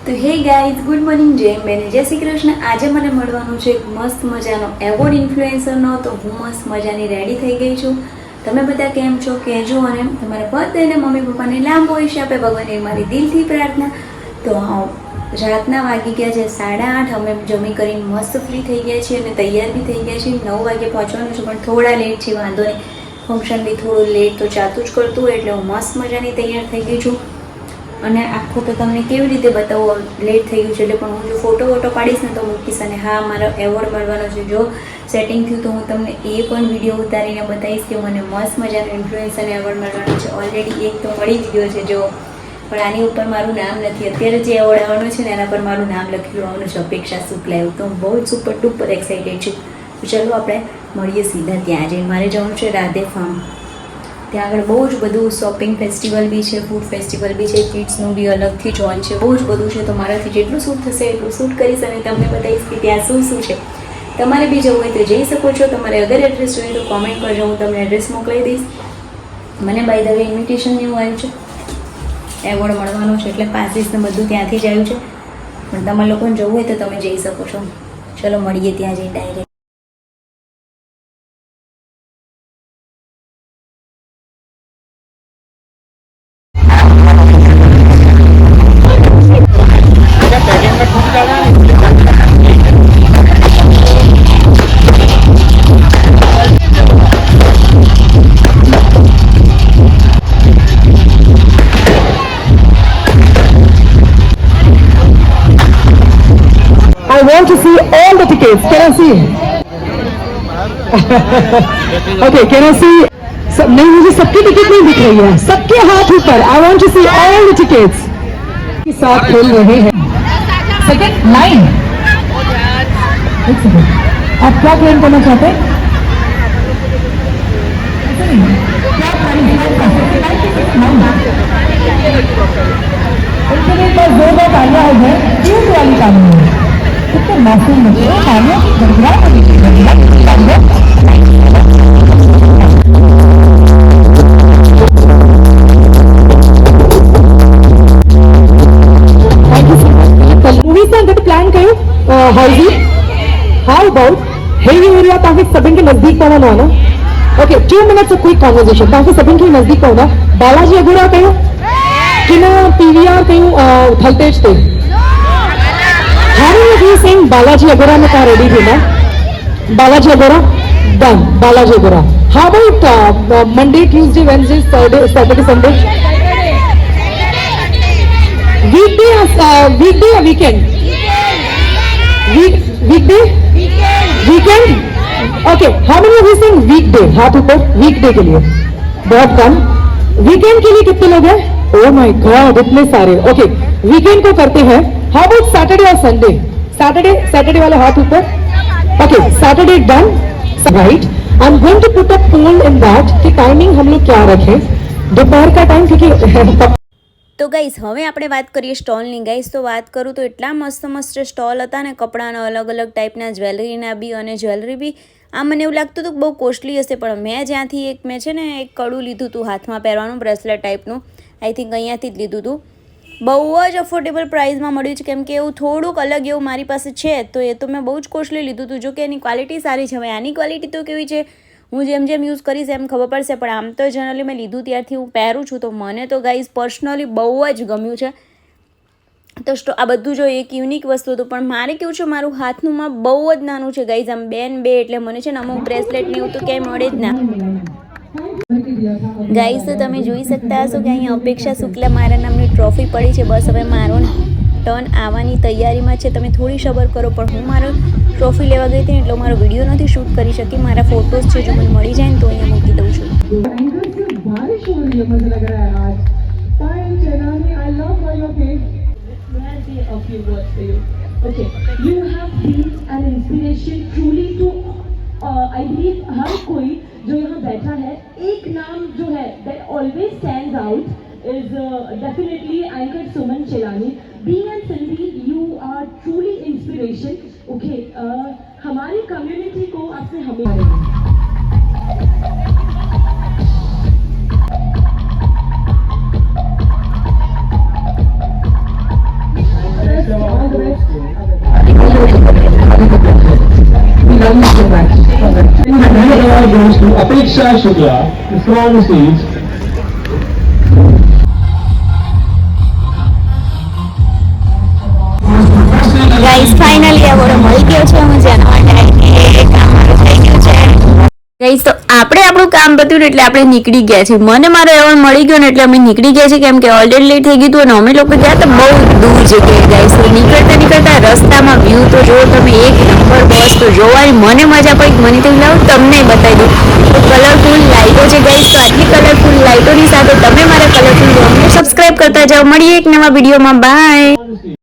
તો hey guys, good morning, જય બેન, જય શ્રી કૃષ્ણ. આજે મને મળવાનું છે એક મસ્ત મજાનો એવોર્ડ ઇન્ફ્લુએન્સરનો. તો હું મસ્ત મજાની રેડી થઈ ગઈ છું. તમે બધા કેમ છો કહેજો, અને તમારા બધાને મમ્મી પપ્પાને લાંબો આયુષ્ય આપે ભગવાન, એ મારી દિલથી પ્રાર્થના. તો રાતના વાગી ગયા છે 8:30. અમે જમી કરીને મસ્ત ફ્રી થઈ ગયા છીએ અને તૈયાર બી થઈ ગયા છીએ. 9 વાગે પહોંચવાનું છે, પણ થોડા લેટ છે, વાંધો નહીં. ફંક્શન બી થોડું લેટ તો ચાલતું જ કરતું હોય, એટલે હું મસ્ત મજાની તૈયાર થઈ ગઈ છું. અને આખું તો તમને કેવી રીતે બતાવું, લેટ થઈ ગયું છે એટલે, પણ હું જો ફોટો પાડીશ ને તો મૂકીશ. અને હા, મારો એવોર્ડ મળવાનો છે. જો સેટિંગ થયું તો હું તમને એ પણ વિડીયો ઉતારીને બતાવીશ કે મને મસ્ત મજાનો ઇન્ફ્લુએન્સરનો એવોર્ડ મળવાનો છે. ઓલરેડી એક તો મળી જ ગયો છે જો, પણ આની ઉપર મારું નામ નથી. અત્યારે જે એવોર્ડ આવવાનો છે ને એના પર મારું નામ લખેલું આવવાનું છે, અપેક્ષા શુક્લા. એવું તો હું બહુ જ સુપર ડુપર એક્સાઇટેડ છું. તો ચલો આપણે મળીએ સીધા ત્યાં જઈને. મારે જવાનું છે રાધે ફાર્મ. ત્યાં આગળ બહુ જ બધું શોપિંગ ફેસ્ટિવલ બી છે, ફૂડ ફેસ્ટિવલ બી છે, કિડ્સનું બી અલગથી જોન છે, બહુ જ બધું છે. તો મારાથી જેટલું શૂટ થશે એટલું શૂટ કરીશ અને તમને બતાવીશ કે ત્યાં શું શું છે. તમારે બી જવું હોય તો જઈ શકો છો. તમારે અગર એડ્રેસ જોઈએ તો કોમેન્ટ કરજો, હું તમને એડ્રેસ મોકલી દઈશ. મને બાય ધ વે ઇન્વિટેશન એવું આવ્યું છે, એવોર્ડ મળવાનો છે એટલે પાસીસ ને બધું ત્યાંથી જ આવ્યું છે. પણ તમારે લોકોને જવું હોય તો તમે જઈ શકો છો. ચલો મળીએ ત્યાં જઈ direct. I want to see all the tickets. Can I see? Okay, can I see? नहीं, मुझे सबकी टिकट नहीं दिख रही है. सबके हाथ ऊपर. I want to see all the tickets. के साथ खेल रहे हैं. Second line. एक सेकंड. आप क्या क्लेम करना चाहते हैं? क्या प्राइस उनके लिए बस 2 तालियां है. क्यूट वाली तालियां है. कितने मासूम बच्चे हैं. तालियां गड़गड़ा मूवीज में अगर प्लान करूं हाउसी हाउ अबाउट हेवी एरिया ताकि सबिन के नजदीक पहुंचना ना. Okay, 2 minutes of quick conversation ताकि सबिन के नजदीक पहुंचना. बालाजी अगुरा कहो कि ना पीवीआर कहो थलतेज थे. How are you saying Balaji Agora में कहाँ रेडी थी ना? Balaji Agora done. Balaji Agora. How about Monday, Tuesday, Wednesday, Saturday, Sunday? Weekday or weekend? Weekday? Weekend? Okay. How many of you saying weekday? हाथ ऊपर. Weekday के लिए. बहुत कम. Weekend के लिए कितने लोग हैं? Oh my God, इतने सारे. Okay. Weekend को करते हैं. How about Saturday or Sunday? Saturday वाले हाथ ऊपर. Okay, Saturday done. Right. I'm going to put a poll in that कि टाइमिंग हम लोग क्या रखें. दोपहर का टाइम क्योंकि તો ગાઈસ, હવે આપણે વાત કરીએ સ્ટોલની. ગાઈસ તો વાત કરું તો એટલા મસ્ત મસ્ત સ્ટોલ હતા ને, કપડાના અલગ અલગ ટાઈપના, જ્વેલરીના બી. અને જ્વેલરી બી મને એવું લાગતું હતું કે બહુ કોસ્ટલી હશે, પણ મેં જ્યાંથી મેં છે ને એક કડું લીધું હતું હાથમાં પહેરવાનું, બ્રેસલેટ ટાઈપનું. આઈ થિંક અહીંયાથી જ લીધું હતું. બહુ જ અફોર્ડેબલ પ્રાઇસમાં મળ્યું છે, કેમ કે એવું થોડુંક અલગ એવું મારી પાસે છે. તો એ તો મેં બહુ જ કોસ્ટલી લીધું હતું. જો કે એની ક્વોલિટી સારી છે. હવે આની ક્વોલિટી તો કેવી છે હું જેમ જેમ યુઝ કરીશ એમ ખબર પડશે, પણ આમ તો જનરલી મેં લીધું ત્યારથી હું પહેરું છું. તો મને તો ગાઈઝ પર્સનલી બહુ જ ગમ્યું છે. તો આ બધું જો એક યુનિક વસ્તુ હતું, પણ મારે કેવું છે, મારું હાથનું માપ બહુ જ નાનું છે ગાઈઝ. આમ 2 ને 2 એટલે મને છે ને અમુક બ્રેસલેટ ને એવું તો ક્યાંય મળે જ ના. ગાઈઝ તો તમે જોઈ શકતા હશો કે અહીંયા અપેક્ષા શુક્લા મારા નામની ટ્રોફી પડી છે. બસ હવે મારો ટર્ન આવવાની તૈયારીમાં છે. તમે થોડી સબર કરો. પણ હું મારો ટ્રોફી લેવા ગઈ હતી એટલે મારો વિડીયો નથી શૂટ કરી શકી. મારા ફોટોઝ છે, જો મને મળી જાય ને તો અહીંયા મૂકી દઉં છું. आई बिलीव हर कोई जो यहाँ बैठा है, एक नाम जो है that always stands out is definitely anchored Suman Chilani. Being and Sindhi, you are truly inspiration. Okay, हमारी कम्युनिटी को आपसे हमें goes to Apeksha Shukla. Please come on the stage. Guys finally award મળી ગયો છે. હું જેના માટે કામ મારું થઈ ગયું છે. ગાઈસ તો આપણે આપણું કામ પત્યું ને એટલે આપણે નીકળી ગયા છે. મને મારો એવોર્ડ મળી ગયો ને એટલે અમે નીકળી ગયા છે, કેમ કે ઓલરેડી લેટ થઈ ગયું હતું અને અમે લોકો ગયા તો બહુ દૂર જગ્યાએ. ગાઈસ તો નીકળતા રસ્તામાં વ્યૂ તો જો તમે, એક નંબર બસ તો જોવાની મને મજા પડી. મને તો લાવ તમને બતાવી દઉં તો કલરફુલ લાઇટો છે ગાઈસ. તો આટલી કલરફુલ લાઇટોની સાથે તમે મારા કલરફુલ બ્લોગને સબસ્ક્રાઇબ કરતા જાઓ. મળીએ એક નવા વિડીયોમાં. બાય.